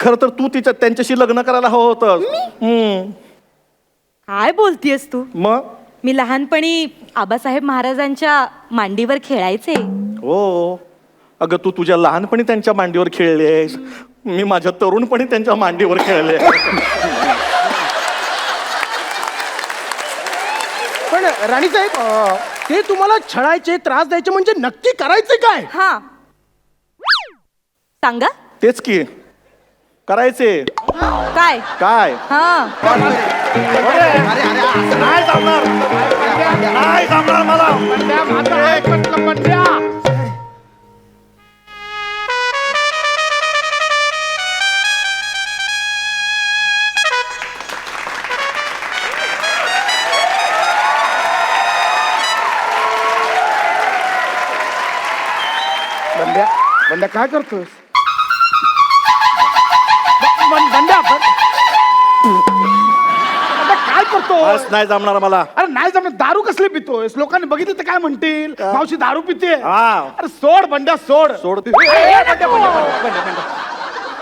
खरं तर तू त्यांच्याशी लग्न करायला हवं होतं. काय बोलतीयस तू? मग मी लहानपणी आबासाहेब महाराजांच्या मांडीवर खेळायचे. हो अगं तू तुझ्या लहानपणी त्यांच्या मांडीवर खेळलेस, मी माझ्या तरुणपणी त्यांच्या मांडीवर खेळले. पण राणीसाहेब ते तुम्हाला छळायचे, त्रास द्यायचे, म्हणजे नक्की करायचे काय? हा सांगा तेच की करायचे काय. काय. हा नाही जमणार, नाही जमणार मला. बंड्या काय करतोस? बंड्या काय करतो? बस नाही जमणार मला. अरे नाही जमणार. दारू कसली पितोयस? लोकांनी बघितलं तर काय म्हणतील? मावशी दारू पिते. हा. अरे सोड बंड्या सोड. सोड.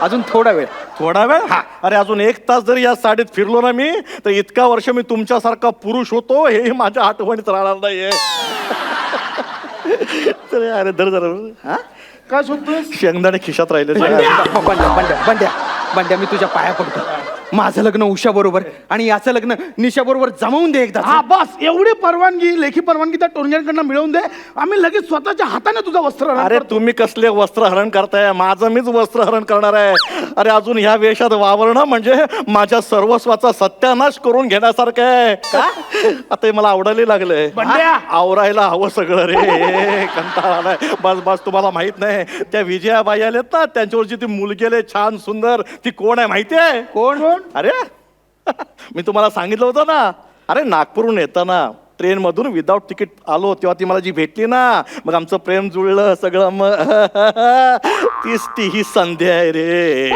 अजून थोडा वेळ. थोडा वेळ. अरे अजून 1 तास जरी या साडीत फिरलो ना मी, तर इतका वर्ष मी तुमच्यासारखा पुरुष होतो हे माझ्या आठवणीत राहणार नाहीये. अरे धर जरा. काय शोधतोय? शेंगदाणे खिशात राहिले. बंड्या मी तुझ्या पाया पडतो. माझं लग्न उषा बरोबर आणि याचं लग्न निशा बरोबर जमवून दे एकदा. हा बस एवढी परवानगी, लेखी परवानगी त्या टोरण्यांकडनं मिळवून दे. आम्ही लगेच स्वतःच्या हाताने तुझं वस्त्र. अरे तुम्ही कसले वस्त्रहरण करताय? माझं मीच वस्त्रहरण करणार आहे. अरे अजून ह्या वेशात वावरणं म्हणजे माझ्या सर्वस्वाचा सत्यानाश करून घेण्यासारखं आहे. आता हे मला आवडायला लागलंय. बंड्या. आवरायला हवं सगळं रे. कंटाळा आलाय. बस बस. तुम्हाला माहित नाही त्या विजयाबाई आल्यात ना, त्यांच्यावरची ती मुलगी आली छान सुंदर, ती कोण आहे माहिती आहे? कोण? अरे मी तुम्हाला सांगितलं होतं ना. अरे नागपूरहून येताना ट्रेन मधून विदाऊट तिकीट आलो तेव्हा ती मला जी भेटली ना, मग आमचं प्रेम जुळलं सगळं. मग तीच ती ही संध्या आहे रे.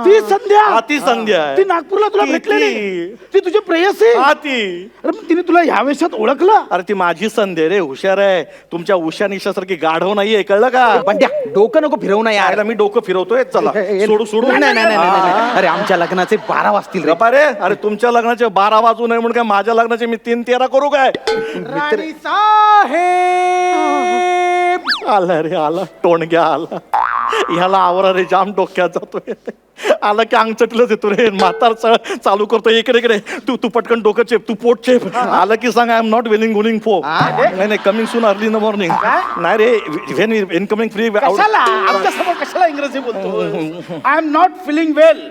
ती संध्या. हा, ती संध्या आहे. ती नागपूरला तुला ती- भेटलेली. ती तुझी प्रेयसी. हा ती. अरे मग तिने तुला ह्या वेशात ओळखलं? अरे ती माझी संध्या रे. हुशार आहे. तुमच्या उषा निशासारखी गाढव नाहीये, कळलं का? बंड्या डोकं नको फिरवू ना यार. यायला मी डोकं फिरवतोय. चला सोडू सोडू. नाही. अरे आमच्या लग्नाचे 12 वाजतील रे. गप्पा रे. अरे तुमच्या लग्नाचे 12 वाजू नये म्हणून काय माझ्या लग्नाचे मी 3-13 करू काय? राणी साहेब. आला रे आला. टोणग्या आला. ह्याला आवरा रे. जाम डोक्यात जातोय. आला की अंग चटलंच येतो रे. म्हातार चालू करतो. इकडे इकडे तू पटकन डोकं चेप, तू पोट चेप. आला की सांग आय एम नॉट विलिंग फो. नाही coming soon early in the morning. नाही रे. When incoming free. कशाला आमच्या समोर कशाला इंग्रजी बोलतो? I am not feeling well.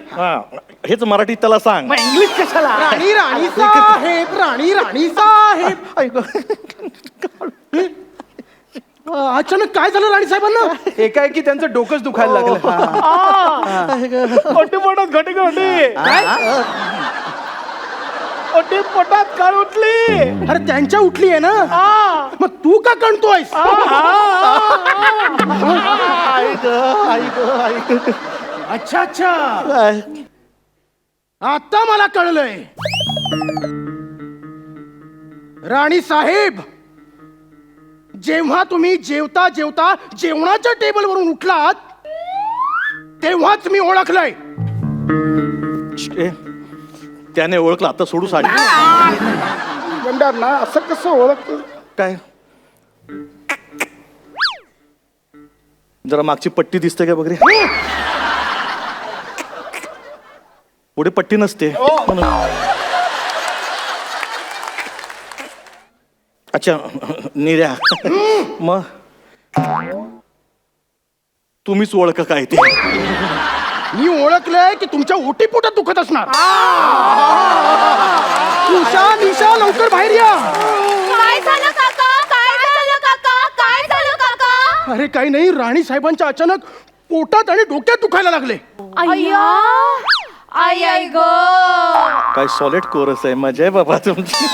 हेच मराठीत त्याला सांग. मग इंग्लिश कशाला? राणी साहेब. राणी साहेब. अचानक काय झालं राणी साहेबांना? एकाएकी त्यांचं डोकंच दुखायला लागलं. ओटी पोटात घटी घटी. ओटी पोटात काळ उठली. अरे त्यांच्या उठली आहे ना. मग तू का कणतोयस? अच्छा अच्छा. आता मला कळलंय. राणी साहेब, जेव्हा तुम्ही जेवता जेवता जेवणाच्या टेबलवरून उठलात तेव्हाच मी ओळखलंय. त्याने ओळखलं. आता सोडू साडी. गंडार ना असं कसं ओळखतो? काय जरा मागची पट्टी दिसते का बघ रे. पुढे पट्टी नसते. अच्छा निर्या. मग तुम्हीच ओळख काय ते. मी ओळखलंय की तुमच्या ओटी पोटात दुखत असणार. उषा निशा लवकर बाहेर या. काय झालं काका? काय झालं काका? काय झालं काका? अरे काही नाही. राणी साहेबांच्या अचानक पोटात आणि डोक्यात दुखायला लागले. अय्या आई आई ग. काय सॉलिड कोरस आहे. मजा आहे बाबा तुमची.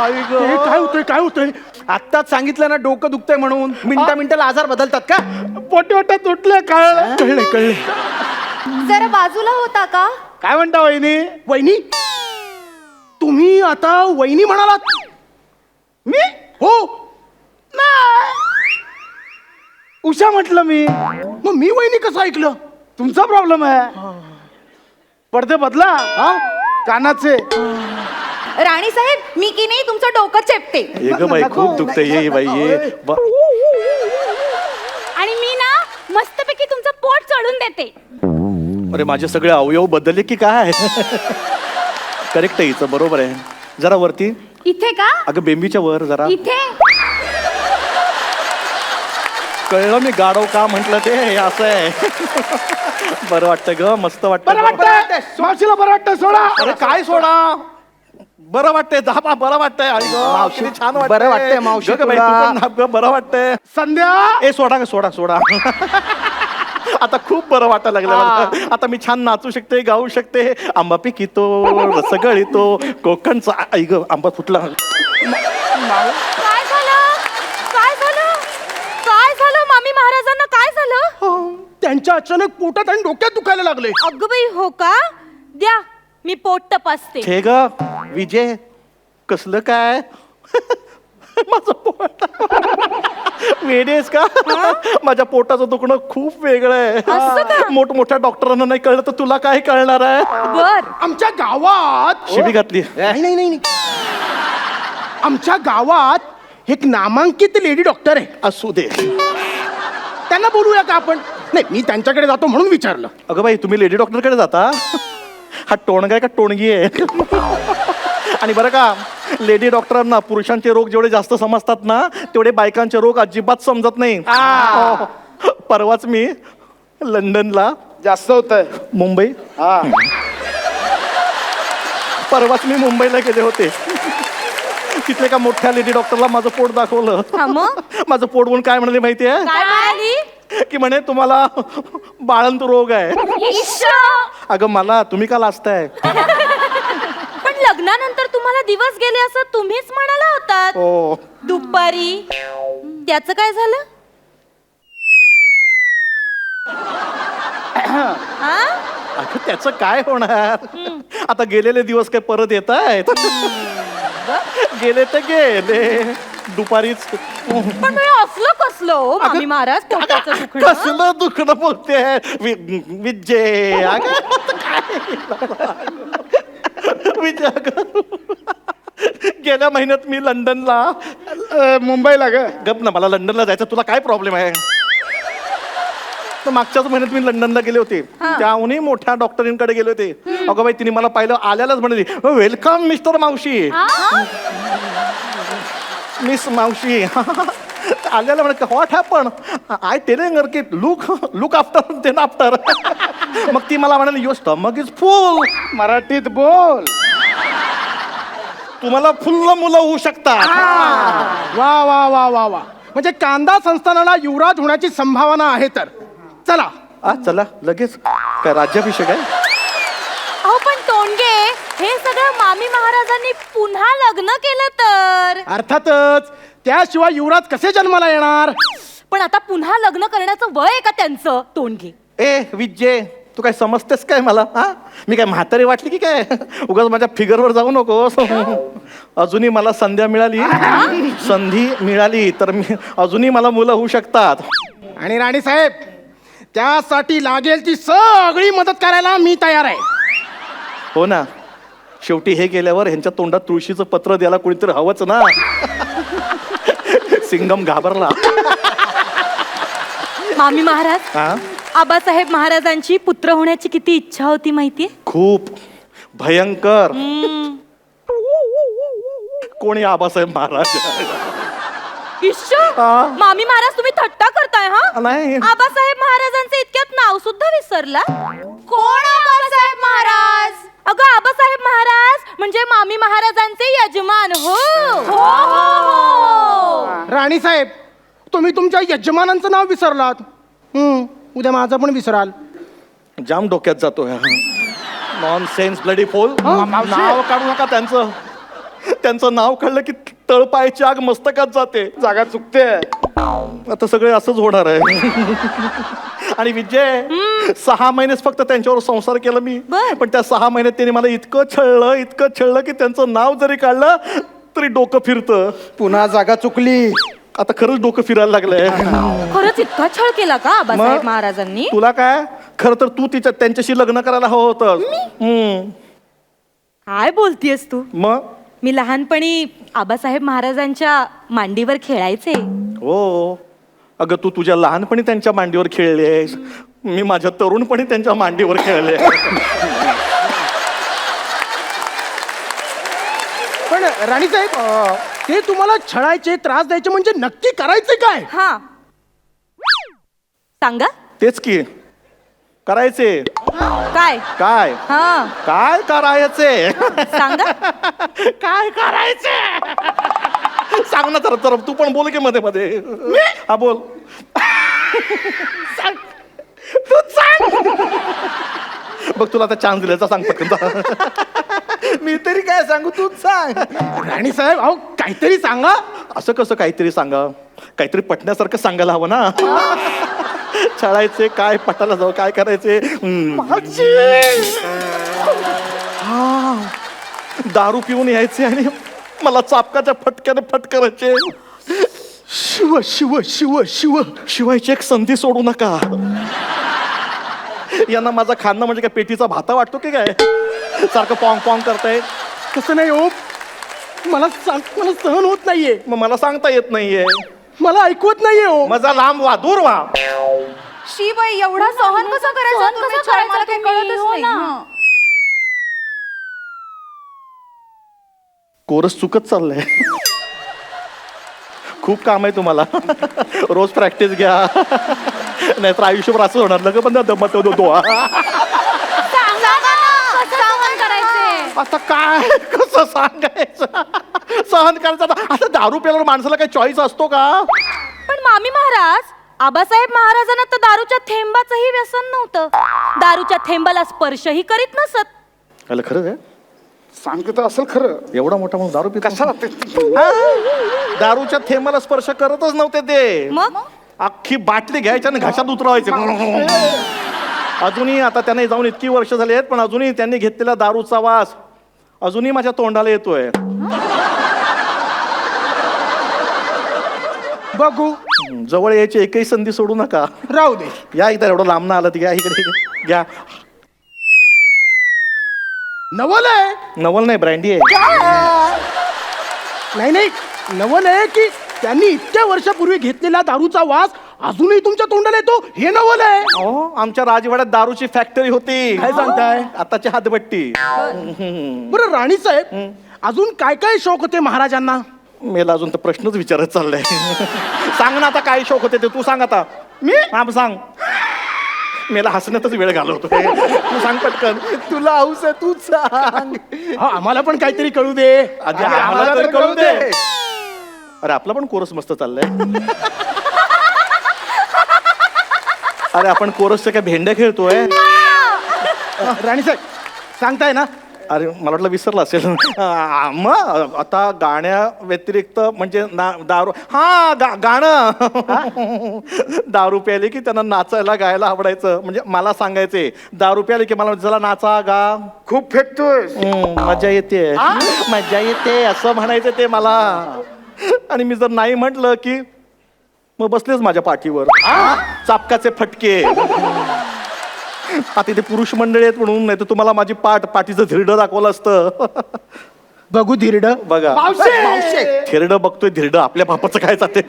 हे काय होतंय? काय होतंय? आत्ताच सांगितलं ना डोकं दुखतंय म्हणून. मिनिटाला आजार बदलतात का? पोटात उठले. कळले. जरा बाजूला होता का? काय म्हणता वहिनी? वहिनी तुम्ही आता वहिनी म्हणालात? मी हो नाही. उषा म्हटलं मी. मग मी वहिनी कसं ऐकलं? तुमचा प्रॉब्लेम आहे. पडदे बदला. हा कानाचे. राणी साहेब मी की नाही तुमचं डोकं चेपते ये ग बाई खूप दुखते ये बाई ये आणि मी ना मस्तपैकी तुमचं पोट चढून देते. अरे माझे सगळे अवयव बदलले की काय? करेक्ट आहे हिचं, बरोबर आहे. जरा वरती. इथे का? अगं बेंबीच्या वर जरा. इथे कळलं मी गाडव का म्हंटल ते हे असं आहे. बरं वाटतं ग, मस्त वाटतं. बरं वाटतंय मावशीला, बरं वाटतंय. सोडा. अरे काय सोडा, बरं वाटतंय. दहा बरं वाटतंय. आई गं, मावशी, किती छान वाटतंय. बरं वाटतंय मावशी गं बाई, तुला. तू पण नाप गं, बरं वाटतंय. संध्या. ए सोडा ग, सोडा सोडा. आता खूप बरं वाटायला लागलं मला. आता मी छान नाचू शकते, गाऊ शकते. आंबा पिकितो, रसगळीतो, कोकणचा. आई ग, आंबा फुटला. काय झालं? काय झालं? काय झालं मामी महाराजांना? काय झालं? त्यांच्या अचानक पोटात आणि डोक्यात दुखायला लागले. अगं बाई हो का? द्या मी पोट तपासते. हे ग विजय, कसलं काय? माझं पोट वेडेस का? माझ्या पोटाचं दुखणं खूप वेगळं असं का? आहे. मोठमोठ्या डॉक्टरांना नाही कळलं तर तुला काय कळणार आहे? बर आमच्या गावात शिबी घातली. नाही. आमच्या गावात एक नामांकित लेडी डॉक्टर आहे. असू दे. त्यांना बोलूया का आपण? नाही, मी त्यांच्याकडे जातो म्हणून विचारलं. अगं बाई, तुम्ही लेडी डॉक्टरकडे जाता? हा टोणगा आहे का टोणगी आहे? आणि बरं का, लेडी डॉक्टरांना पुरुषांचे रोग जेवढे जास्त समजतात ना, तेवढे बायकांचे रोग अजिबात समजत नाही. हो. परवाच मी लंडनला, जास्त होत आहे. मुंबई, परवाच मी मुंबईला गेले होते. तिथल्या एका मोठ्या लेडी डॉक्टरला माझं पोट दाखवलं. हा मग? माझं पोट बघून काय म्हणाले माहितीये? काय म्हणाली? की म्हणे तुम्हाला बाळंत रोग आहे. इश्श! अगं मला तुम्ही का लाजताय? पण लग्नानंतर तुम्हाला दिवस गेले असं तुम्हीच म्हणाला होतात हो. दुपारी. त्याचं काय झालं? हा? अगं त्याचं काय होणार? आता गेलेले दिवस काय परत येत आहेत? गेले तर गेले. दुपारीच. पण हे असलं कसलं हो मामी महाराज पोटाचं दुखणं? कसलं दुखणं बोलते विजय? अगं काय विजय, अगं गेल्या महिन्यात मी लंडनला, मुंबईला ग. गप ना, मला लंडनला जायचं. तुला काय प्रॉब्लेम आहे? तर मागच्याच महिन्यात मी लंडनला गेले होते. त्याहूनही मोठ्या डॉक्टरींकडे गेले होते. अगं बाई, तिने मला पाहिलं आल्यालाच म्हणाली, वेलकम मिस्टर मावशी. मिस मावशी. आल्याला म्हणे, what happen? I telling her की लुक आफ्टर देन आफ्टर. मग ती मला म्हणाली, युअर स्टमक इज फुल. मराठीत बोल. तुम्हाला फुल्ल मुलं होऊ शकतात. वा वा वा वा वा. म्हणजे कांदा संस्थानाला युवराज होण्याची संभावना आहे. तर चला. चला लगेच. काय राज्याभिषेक आहे? अहो पण तोंडगे, हे सगळं मामी महाराजांनी पुन्हा लग्न केलं तर? अर्थातच. त्याशिवाय युवराज कसे जन्माला येणार? पण आता पुन्हा लग्न करण्याचं वय आहे का त्यांचं? तोंडगे ए विजय, तू काय समजतेस काय मला? हा, मी काय म्हातारी वाटली की काय? उगाच माझ्या फिगरवर जाऊ नको. अजूनही मला संधी मिळाली तर मी अजूनही मला मुलं होऊ शकतात. आणि राणी साहेब, त्यासाठी लागेल ती सगळी मदत करायला मी तयार आहे. हो ना, शेवटी हे गेल्यावर ह्यांच्या तोंडात तुळशीचं पत्र द्यायला कोणीतरी हवंच ना. सिंगम घाबरला. मामी महाराज, हा, आबासाहेब महाराजांची पुत्र होण्याची किती इच्छा होती माहितीये? खूप भयंकर. कोणी आबासाहेब महाराज? इश्श! हा. मामी महाराज तुम्ही थट्टा करताय हा? नाही. आबासाहेब महाराजांचे इतक्यात नाव सुद्धा विसरला? कोण आबासाहेब महाराज? अगं आबासाहेब महाराज म्हणजे मामी महाराजांचे यजमान. हो हो हो. राणी साहेब, तुम्ही तुमच्या यजमानांचं नाव विसरलात. उद्या माझं पण विसराल. जाम डोक्यात जातो. नॉन सेन्स ब्लडी फोल. नाव काढू नका त्यांचं. त्यांचं नाव काढलं की तळपायची आग मस्तकात जाते. जागा चुकते. आता सगळे असंच होणार आहे. आणि विजय, 6 महिनेच फक्त त्यांच्यावर संसार केला मी. बर. पण त्या 6 महिन्यात त्यांनी मला इतकं छळलं की त्यांचं नाव जरी काढलं तरी डोकं फिरतं. पुन्हा जागा चुकली. आता खरंच डोकं फिरायला लागलंय. खरंच इतका छळ केला का आबासाहेब मग? महाराजांनी? तुला काय खरं तर तू त्यांच्याशी लग्न करायला हवं होतं. काय बोलतीयस तू? मग मी लहानपणी आबासाहेब महाराजांच्या मांडीवर खेळायचे. हो अगं तू तुझ्या लहानपणी त्यांच्या मांडीवर खेळलेस, मी माझ्या तरुणपणी त्यांच्या मांडीवर खेळले. पण राणीसाहेब ते तुम्हाला छळायचे, त्रास द्यायचे म्हणजे नक्की करायचे काय? हा सांगा तेच की करायचे. काय? काय हा काय करायचे? सांगा. काय करायचे? सांग ना तर तू पण बोल की मध्ये मध्ये. हा बोल. सांग. तू सांग. बघ तुला आता चान्स दिल्याचा सांग पटकन. मी तरी काय सांगू, तूच सांग. राणीसाहेब अहो काहीतरी सांगा. असं कसं काहीतरी सांगा, काहीतरी पटण्यासारखं सांगायला हवं ना. छळायचे काय, पटायला जाऊ काय करायचे? हा दारू पिऊन यायचे आणि मला चापकाच्या फटक्याने फटकारायचे. शिव शिव शिव शिव शिवायची एक संधी सोडू नका. यांना माझा खाणं म्हणजे काय पेटीचा भाता वाटतो की काय? सारखं पॉंग पॉंग करताय. कसं नाही हो, मला सहन होत नाहीये. मग मला सांगता येत नाहीये. मला ऐकवत नाहीये हो. माझा लांब वा, दूर वा. शी बाई एवढा सहन कसं करायचं? तुम्ही छळ मला काही कळतच नाही. कोरस चुकत चाललंय. खूप काम आहे तुम्हाला. रोज प्रॅक्टिस घ्या, नाहीतर आयुष्यभर असं होणार. लग पण दमत होतो. आता काय कसं सांगायचं? सहन करायचं आता. असं दारू प्यायला माणसाला काही चॉईस असतो का? पण मामी महाराज, आबासाहेब महाराजांना तर दारूच्या थेंबाचंही व्यसन नव्हतं. दारूच्या थेंबाला स्पर्शही करीत नसत. अरे खरंच आहे? सांगत असेल खरं. एवढा मोठा म्हणून दारू पित कशाला? दारूच्या थेंबाला स्पर्श करतच नव्हते ते. मग अख्खी बाटली घ्यायच्या आणि घशात उतरवायचे. अजूनही आता त्यांना जाऊन इतकी वर्ष झाली आहेत, पण अजूनही त्यांनी घेतलेला दारूचा वास अजूनही माझ्या तोंडाला येतोय. बघू. जवळ यायची एकही संधी सोडू नका. राहू दे. या इथं एवढं लांब ना आलं ती. घ्या इकडे घ्या. नवल आहे. नवल नाही, ब्रँडी आहे. नाही नाही, नवल आहे की त्यांनी इतक्या वर्षापूर्वी घेतलेला दारूचा वास अजूनही तुमच्या तोंडाला येतो, हे नवल आहे. हो, आमच्या राजवाड्यात दारूची फॅक्टरी होती. काय सांगताय? आताची हातभट्टी. बरं राणीसाहेब, अजून काय काय शौक होते महाराजांना? मेला अजून तर प्रश्नच विचारत चाललाय. सांग ना आता काय शौक होते ते. तू सांग आता. मी हा सांग. मेला हसण्यातच वेळ घालवतो. तू सांग पटकन. तुला हौस आहे, तूच सांग. हा, आम्हाला पण काहीतरी कळू दे. आधी आम्हाला तर कळू दे. अरे आपला पण कोरस मस्त चाललाय. अरे आपण कोरसच्या काय भेंड्या खेळतोय? राणीसाहेब सांगताय ना? अरे मला वाटलं विसरला असेल. मग आता गाण्या व्यतिरिक्त म्हणजे दारू. हा गाणं. दारू प्यायली की त्यांना नाचायला गायला आवडायचं. म्हणजे मला सांगायचे दारू प्यायली की मला चला नाचा गा. खूप फेकतोय. मजा येते, मजा येते असं म्हणायचं ते मला. आणि मी जर नाही म्हटलं की मग बसलेच माझ्या पाठीवर चापकाचे फटके. आता इथे पुरुष मंडळी आहेत म्हणून, नाही तर तुम्हाला माझी पाठीचं धिरडं दाखवलं असतं. बघू धिरड. बघा धिरडं बघतोय. धिरडं आपल्या बापाचं काय जाते.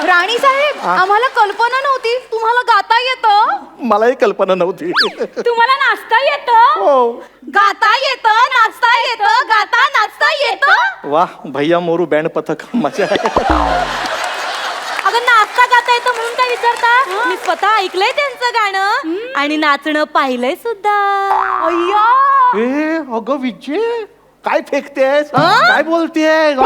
राणी साहेब, आम्हाला कल्पना नव्हती तुम्हाला गाता येतं. मलाही कल्पना नव्हती. तुम्हाला नाचता येतं, हो. गाता येतं, नाचता येतं, गाता नाचता येतं. वा भैया मोरू बँड पथक. मजा आहे. अगं नाचता गाता येतं म्हणून काय विचारता? मी स्वतः ऐकलंय त्यांचं गाणं आणि नाचणं पाहिलंय सुद्धा. अय्या, ए अगं विजय काय फेकतेस, काय बोलतेस?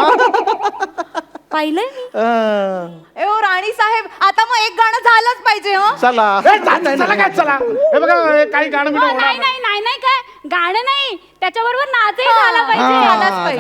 पाहिलंय मी. ओ राणी साहेब, आता मग एक गाणं झालंच पाहिजे. हो चला. चला काय चला. हे बघा काही गाणं नाही नाही नाही नाही, काय गाणं नाही, त्याच्याबरोबर नाचही झाला पाहिजे.